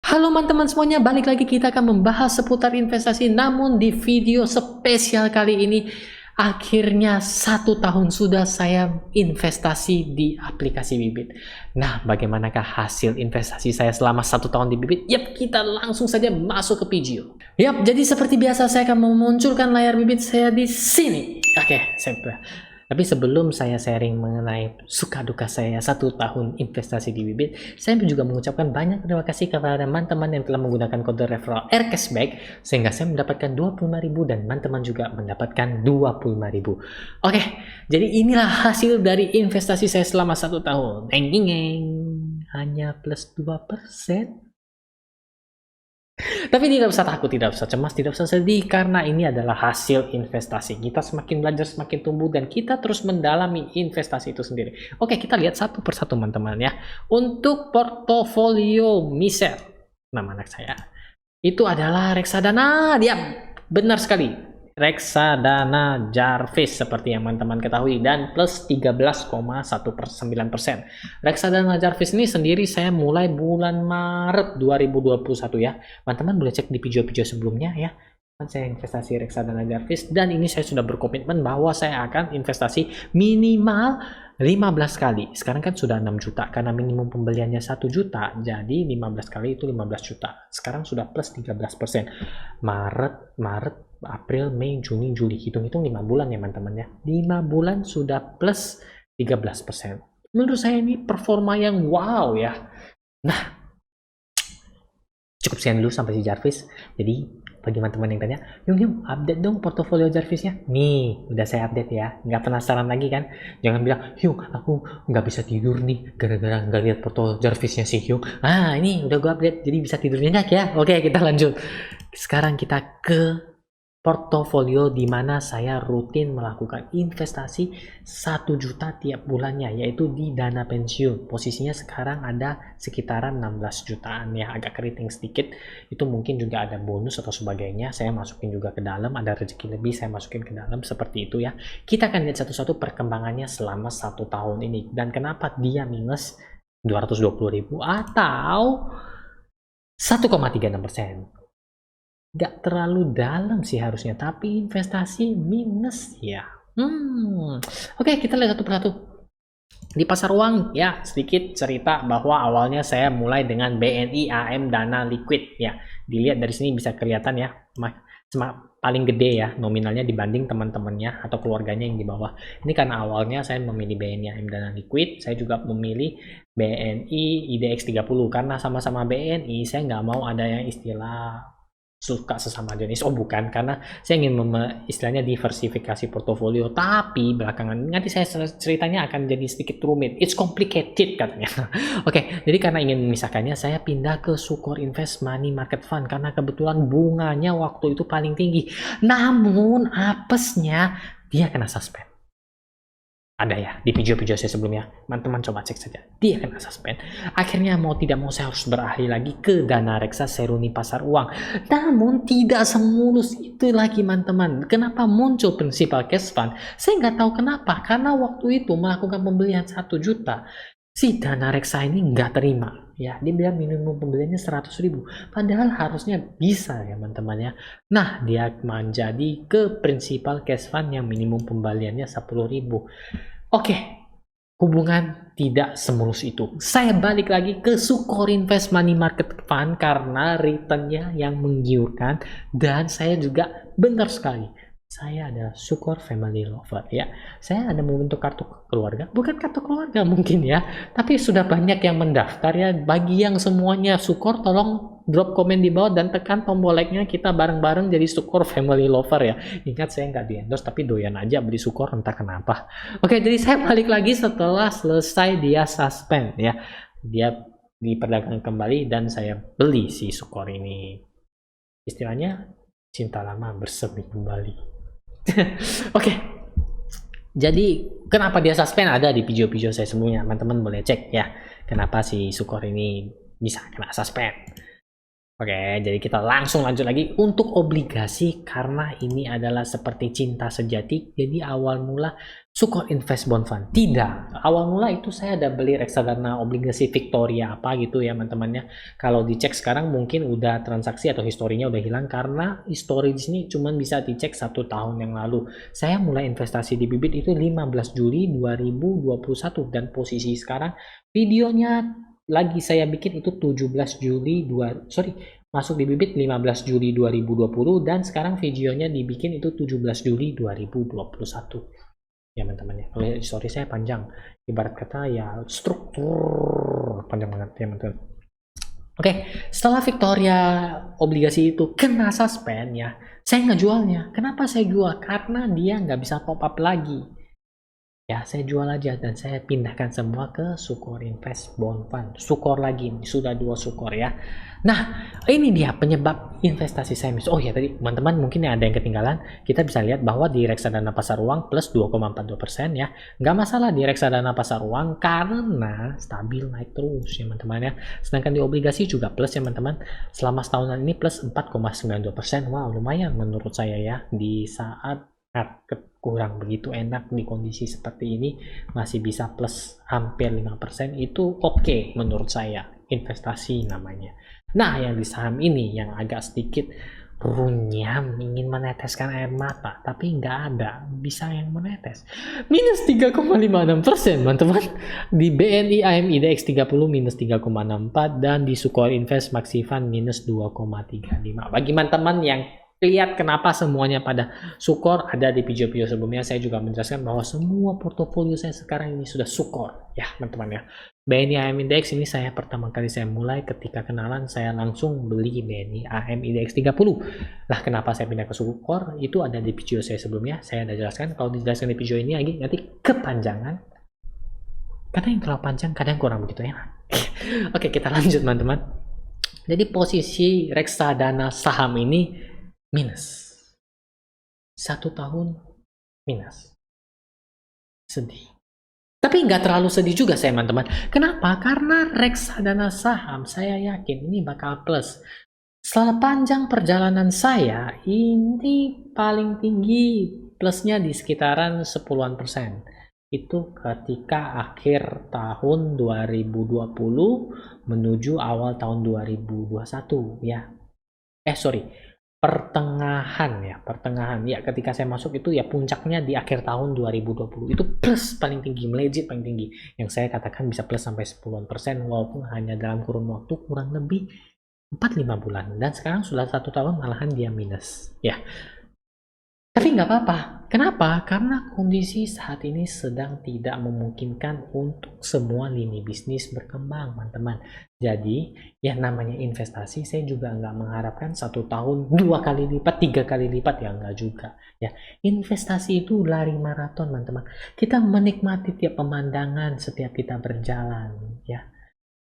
Halo teman-teman semuanya, balik lagi kita akan membahas seputar investasi. Namun di video spesial kali ini, akhirnya 1 tahun sudah saya investasi di aplikasi Bibit. Nah, bagaimanakah hasil investasi saya selama 1 tahun di Bibit? Yap, kita langsung saja masuk ke video. Yap, jadi seperti biasa saya akan memunculkan layar Bibit saya di sini. Oke, tapi sebelum saya sharing mengenai suka duka saya 1 tahun investasi di Bibit, saya juga mengucapkan banyak terima kasih kepada teman-teman yang telah menggunakan kode referral Aircashback sehingga saya mendapatkan 25.000 dan teman-teman juga mendapatkan 25.000. Oke, jadi inilah hasil dari investasi saya selama 1 tahun. Hanya plus 2%. Tapi tidak usah takut, tidak usah cemas, tidak usah sedih, karena ini adalah hasil investasi. Kita semakin belajar, semakin tumbuh, dan kita terus mendalami investasi itu sendiri. Oke, kita lihat satu persatu teman-teman ya. Untuk portofolio Miser, nama anak saya, itu adalah reksadana. Dia benar sekali. Reksadana Jarvis seperti yang teman-teman ketahui, dan plus 13,19%. Reksadana Jarvis ini sendiri saya mulai bulan Maret 2021 ya. Teman-teman boleh cek di video-video sebelumnya ya. Saya investasi reksadana Jarvis, dan ini saya sudah berkomitmen bahwa saya akan investasi minimal 15 kali. Sekarang kan sudah 6 juta karena minimum pembeliannya 1 juta. Jadi 15 kali itu 15 juta. Sekarang sudah plus 13%. Maret, April, Mei, Juni, Juli. Hitung-hitung 5 bulan ya teman-teman ya. 5 bulan sudah plus 13%. Menurut saya ini performa yang wow ya. Nah, cukup sekian dulu sampai si Jarvis. Jadi bagi teman-teman yang tanya, Yung update dong portofolio Jarvisnya. Nih, udah saya update ya. Nggak penasaran lagi kan? Jangan bilang, Yung aku nggak bisa tidur nih gara-gara nggak lihat portofolio Jarvisnya sih Yung. Ini udah gue update, jadi bisa tidur nyenyak ya. Oke, kita lanjut. Sekarang kita ke portofolio di mana saya rutin melakukan investasi 1 juta tiap bulannya, yaitu di dana pensiun. Posisinya sekarang ada sekitaran 16 jutaan ya, agak keriting sedikit. Itu mungkin juga ada bonus atau sebagainya. Saya masukin juga ke dalam, ada rezeki lebih saya masukin ke dalam, seperti itu ya. Kita akan lihat satu-satu perkembangannya selama 1 tahun ini dan kenapa dia minus 220.000 atau 1,36%. Gak terlalu dalam sih harusnya, tapi investasi minus ya. Oke, kita lihat satu persatu. Di pasar uang ya, sedikit cerita bahwa awalnya saya mulai dengan BNI AM Dana Liquid ya. Dilihat dari sini bisa kelihatan ya, paling gede ya nominalnya dibanding teman-temannya atau keluarganya yang di bawah. Ini karena awalnya saya memilih BNI AM Dana Liquid, saya juga memilih BNI IDX 30 karena sama-sama BNI, saya nggak mau ada yang istilah suka sesama jenis. Bukan, karena saya ingin istilahnya diversifikasi portofolio, tapi belakangan nanti saya ceritanya akan jadi sedikit rumit, it's complicated katanya. Oke, jadi karena ingin memisahkannya, saya pindah ke Sukor Invest Money Market Fund karena kebetulan bunganya waktu itu paling tinggi. Namun apesnya dia kena suspend. Ada ya di video-video saya sebelumnya, teman-teman coba cek saja, dia kena suspend. Akhirnya mau tidak mau saya harus beralih lagi ke dana reksa seruni pasar uang. Namun tidak semulus itu lagi teman-teman. Kenapa muncul principal cash fund? Saya nggak tahu kenapa, karena waktu itu melakukan pembelian 1 juta, si dana reksa ini nggak terima ya, dia bilang minimum pembeliannya 100.000, padahal harusnya bisa ya teman-teman ya. Nah, dia menjadi ke principal cash fund yang minimum pembeliannya 10.000. Oke, hubungan tidak semulus itu. Saya balik lagi ke Sukor Invest Money Market Fund karena returnnya yang menggiurkan, dan saya juga benar sekali, saya ada Sukor Family Lover ya. Saya ada membentuk kartu keluarga, bukan kartu keluarga mungkin ya, tapi sudah banyak yang mendaftar ya. Bagi yang semuanya Sukor, tolong drop komen di bawah dan tekan tombol like-nya, kita bareng-bareng jadi Sukor Family Lover ya. Ingat, saya nggak di-endorse, tapi doyan aja beli Sukor entah kenapa. Oke, jadi saya balik lagi setelah selesai dia suspend ya. Dia diperdagangkan kembali dan saya beli si Sukor ini. Istilahnya cinta lama bersemi kembali. Oke, jadi kenapa dia suspend ada di video-video saya sebelumnya, teman-teman boleh cek ya, kenapa si Sukor ini bisa kena suspend. Oke, jadi kita langsung lanjut lagi untuk obligasi karena ini adalah seperti cinta sejati. Jadi awal mula Sukor Invest Bond Fund. Tidak, awal mula itu saya ada beli reksadana obligasi Victoria apa gitu ya teman-temannya. Kalau dicek sekarang mungkin udah transaksi atau historinya udah hilang karena histori di sini cuma bisa dicek 1 tahun yang lalu. Saya mulai investasi di Bibit itu 15 Juli 2021 dan posisi sekarang videonya lagi saya bikin itu 17 Juli masuk di Bibit 15 Juli 2020 dan sekarang videonya dibikin itu 17 Juli 2021 ya teman-teman ya. Kalau story saya panjang, ibarat kata ya struktur panjang banget ya teman-teman. Oke, setelah Victoria obligasi itu kena suspend ya, saya ngejualnya. Kenapa saya jual? Karena dia nggak bisa top up lagi. Ya, saya jual aja dan saya pindahkan semua ke Sukor Invest Bond Fund. Sukor lagi, sudah 2 Sukor ya. Nah, ini dia penyebab investasi saya minus. Oh ya, tadi teman-teman mungkin ada yang ketinggalan. Kita bisa lihat bahwa di reksadana pasar uang plus 2,42% ya. Nggak masalah di reksadana pasar uang karena stabil naik terus ya teman-teman ya. Sedangkan di obligasi juga plus ya teman-teman. Selama setahunan ini plus 4,92%. Wow, lumayan menurut saya ya. Di saat market kurang begitu enak di kondisi seperti ini masih bisa plus hampir 5% itu oke menurut saya, investasi namanya. Nah, yang di saham ini yang agak sedikit runyam, ingin meneteskan air mata tapi nggak ada bisa yang menetes, minus 3,56% teman-teman. Di BNI AM IDX 30 minus 3,64 dan di Sukor Invest Maxifan minus 2,35. Bagi teman-teman yang lihat kenapa semuanya pada Sukor, ada di video-video sebelumnya saya juga menjelaskan bahwa semua portofolio saya sekarang ini sudah Sukor ya teman-teman ya. BNI AM Index ini saya pertama kali saya mulai ketika kenalan saya langsung beli BNI AM Index 30. Lah kenapa saya pindah ke Sukor itu ada di video saya sebelumnya, saya ada jelaskan. Kalau dijelaskan di video ini lagi nanti kepanjangan, kadang yang terlalu panjang kadang kurang begitu enak. Oke, kita lanjut teman-teman. Jadi posisi reksadana saham ini minus 1 tahun minus, sedih tapi nggak terlalu sedih juga saya teman-teman. Kenapa? Karena reksadana saham saya yakin ini bakal plus. Sepanjang perjalanan saya ini paling tinggi plusnya di sekitaran 10%. Itu ketika akhir tahun 2020 menuju awal tahun 2021 ya. Pertengahan ya ketika saya masuk itu ya puncaknya di akhir tahun 2020 itu plus paling tinggi, melejit paling tinggi yang saya katakan bisa plus sampai 10% walaupun hanya dalam kurun waktu kurang lebih 4-5 bulan dan sekarang sudah 1 tahun malahan dia minus ya. Tapi nggak apa-apa. Kenapa? Karena kondisi saat ini sedang tidak memungkinkan untuk semua lini bisnis berkembang, teman-teman. Jadi, yang namanya investasi, saya juga nggak mengharapkan 1 tahun 2 kali lipat, 3 kali lipat, ya nggak juga. Ya, investasi itu lari maraton, teman-teman. Kita menikmati tiap pemandangan setiap kita berjalan, ya.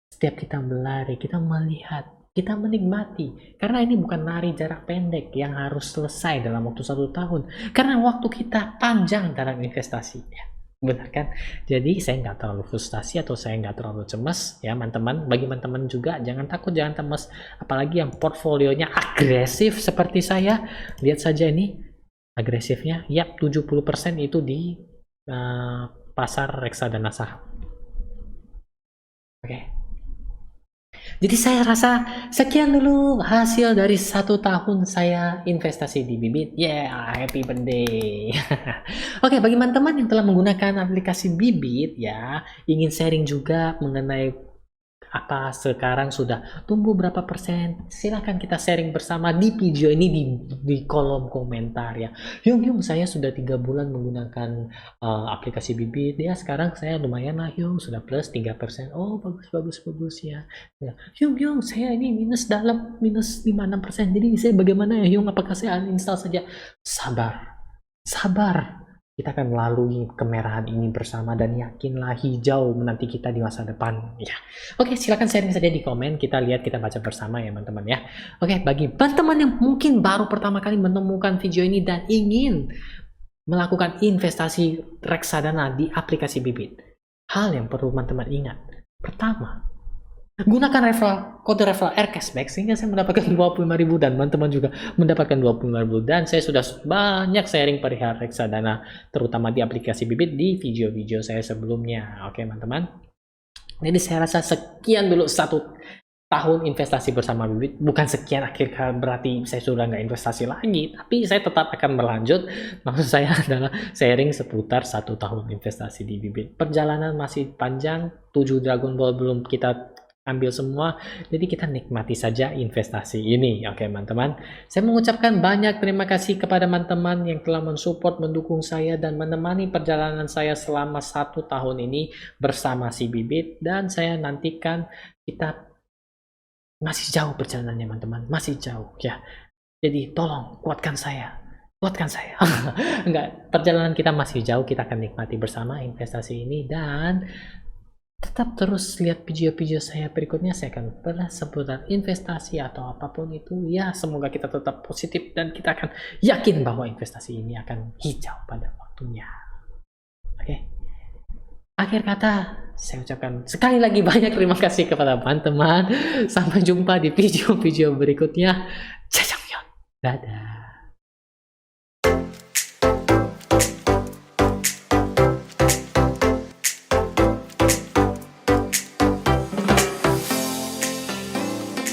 Setiap kita berlari, kita melihat, kita menikmati. Karena ini bukan lari jarak pendek yang harus selesai dalam waktu 1 tahun. Karena waktu kita panjang dalam investasi. Ya, benar kan? Jadi saya nggak terlalu frustasi atau saya nggak terlalu cemas. Ya teman-teman, bagi teman-teman juga jangan takut, jangan cemas. Apalagi yang portfolionya agresif seperti saya. Lihat saja ini agresifnya. Yap, 70% itu di pasar reksadana saham. Oke. Jadi saya rasa sekian dulu hasil dari 1 tahun saya investasi di Bibit. Yeah, happy birthday. Oke, bagi teman-teman yang telah menggunakan aplikasi Bibit ya, ingin sharing juga mengenai apa sekarang sudah tumbuh berapa persen, silahkan kita sharing bersama di video ini di kolom komentar ya. Yung saya sudah 3 bulan menggunakan aplikasi Bibit ya, sekarang saya lumayan lah Yung, sudah plus 3%. Oh bagus ya. Yung saya ini minus 5-6%, jadi saya bagaimana ya Yung, apakah saya uninstall saja? Sabar, kita akan melalui kemerahan ini bersama dan yakinlah hijau menanti kita di masa depan ya. Oke, silakan sharing saja di komen, kita lihat, kita baca bersama ya teman-teman ya. Oke, bagi teman-teman yang mungkin baru pertama kali menemukan video ini dan ingin melakukan investasi reksadana di aplikasi Bibit, hal yang perlu teman-teman ingat, pertama, Gunakan kode referral cashback sehingga saya mendapatkan 25.000 dan teman-teman juga mendapatkan 25.000, dan saya sudah banyak sharing perihal reksadana terutama di aplikasi Bibit di video-video saya sebelumnya. Oke teman-teman, jadi saya rasa sekian dulu 1 tahun investasi bersama Bibit. Bukan sekian akhir berarti saya sudah nggak investasi lagi, tapi saya tetap akan berlanjut. Maksud saya adalah sharing seputar 1 tahun investasi di Bibit. Perjalanan masih panjang, 7 Dragon Ball belum kita ambil semua, jadi kita nikmati saja investasi ini. Oke teman-teman, saya mengucapkan banyak terima kasih kepada teman-teman yang telah mensupport, mendukung saya dan menemani perjalanan saya selama 1 tahun ini bersama si Bibit, dan saya nantikan kita masih jauh perjalanannya teman-teman, masih jauh ya, jadi tolong kuatkan saya. Enggak, perjalanan kita masih jauh, kita akan nikmati bersama investasi ini, dan tetap terus lihat video-video saya berikutnya. Saya akan bahas seputar investasi atau apapun itu ya. Semoga kita tetap positif dan kita akan yakin bahwa investasi ini akan hijau pada waktunya. Oke, akhir kata saya ucapkan sekali lagi banyak terima kasih kepada teman-teman. Sampai jumpa di video-video berikutnya. Jajangmyeon. Dadah.